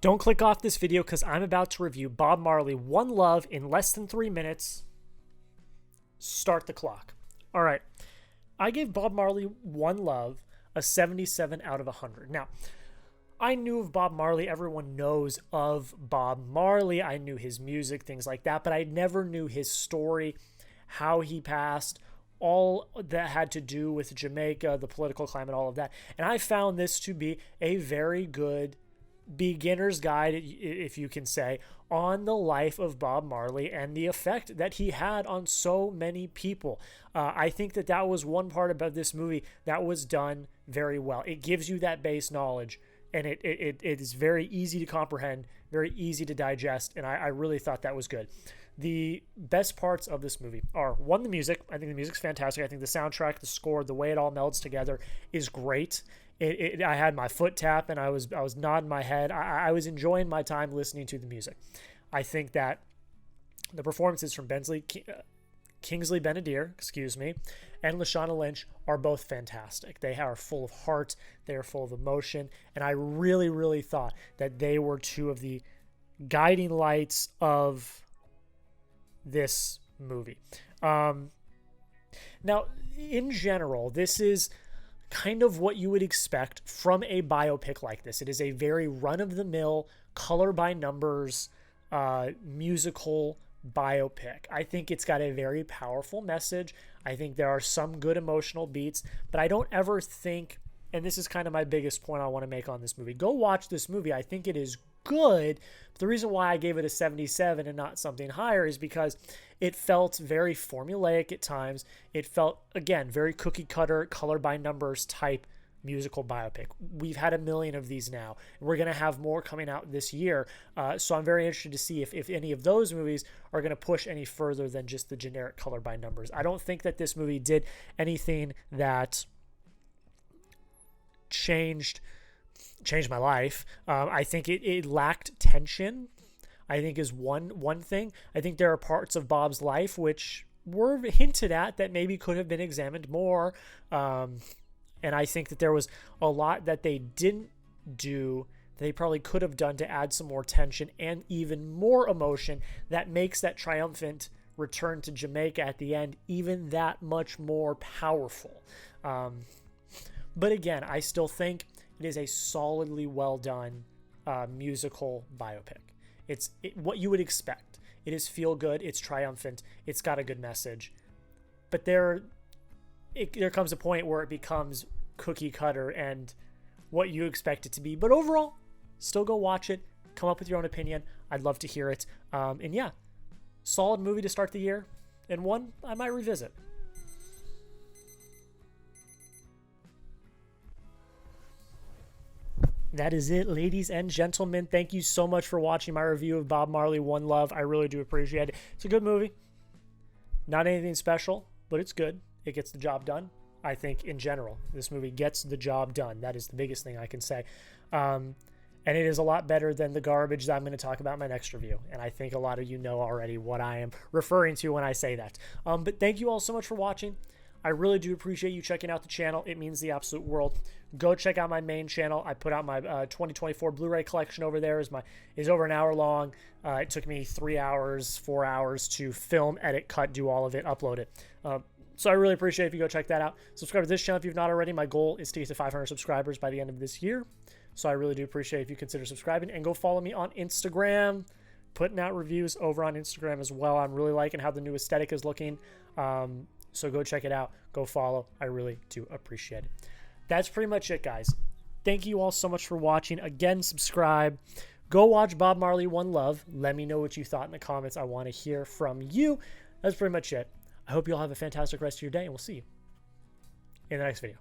Don't click off this video because I'm about to review Bob Marley, One Love in less than 3 minutes. Start the clock. All right. I gave Bob Marley, One Love a 77 out of 100. Now, I knew of Bob Marley. Everyone knows of Bob Marley. I knew his music, things like that, but I never knew his story, how he passed, all that had to do with Jamaica, the political climate, all of that. And I found this to be a very good beginner's guide, if you can say, on the life of Bob Marley and the effect that he had on so many people. I think that that was one part about this movie that was done very well. It gives you that base knowledge, and it is very easy to comprehend, very easy to digest, and I really thought that was good. The best parts of this movie are, one, the music. I think the music's fantastic. I think the soundtrack, the score, the way it all melds together is great. I had my foot tap and I was nodding my head. I was enjoying my time listening to the music. I think that the performances from Kingsley Ben-Adir, and Lashana Lynch are both fantastic. They are full of heart. They are full of emotion. And I really, really thought that they were two of the guiding lights of this movie. Now, in general, this is kind of what you would expect from a biopic like this. It is a very run-of-the-mill, color-by-numbers, musical biopic. I think it's got a very powerful message. I think there are some good emotional beats, but I don't ever think, and this is kind of my biggest point I want to make on this movie, go watch this movie. I think it is good. But the reason why I gave it a 77 and not something higher is because it felt very formulaic at times. It felt, again, very cookie cutter, color by numbers type musical biopic. We've had a million of these now, and we're going to have more coming out this year. So I'm very interested to see if any of those movies are going to push any further than just the generic color by numbers. I don't think that this movie did anything that changed my life. I think it lacked tension, I think, is one thing. I think there are parts of Bob's life which were hinted at that maybe could have been examined more. And I think that there was a lot that they didn't do that they probably could have done to add some more tension and even more emotion that makes that triumphant return to Jamaica at the end even that much more powerful. But again, I still think it is a solidly well done musical biopic. It's what you would expect. It is feel good. It's triumphant. It's got a good message. But there comes a point where it becomes cookie cutter and what you expect it to be. But overall, still go watch it. Come up with your own opinion. I'd love to hear it. And yeah, solid movie to start the year, and one I might revisit. That is it, ladies and gentlemen. Thank you so much for watching my review of Bob Marley, One Love. I really do appreciate it. It's a good movie. Not anything special, but it's good. It gets the job done. I think in general, this movie gets the job done. That is the biggest thing I can say. And it is a lot better than the garbage that I'm going to talk about in my next review. And I think a lot of you know already what I am referring to when I say that. But thank you all so much for watching. I really do appreciate you checking out the channel. It means the absolute world. Go check out my main channel. I put out my 2024 Blu-ray collection over there. Is over an hour long. It took me 3 hours, 4 hours to film, edit, cut, do all of it, upload it. So I really appreciate it if you go check that out. Subscribe to this channel if you've not already. My goal is to get to 500 subscribers by the end of this year. So I really do appreciate if you consider subscribing, and go follow me on Instagram. Putting out reviews over on Instagram as well. I'm really liking how the new aesthetic is looking. So go check it out. Go follow. I really do appreciate it. That's pretty much it, guys. Thank you all so much for watching. Again, subscribe. Go watch Bob Marley, One Love. Let me know what you thought in the comments. I want to hear from you. That's pretty much it. I hope you all have a fantastic rest of your day, and we'll see you in the next video.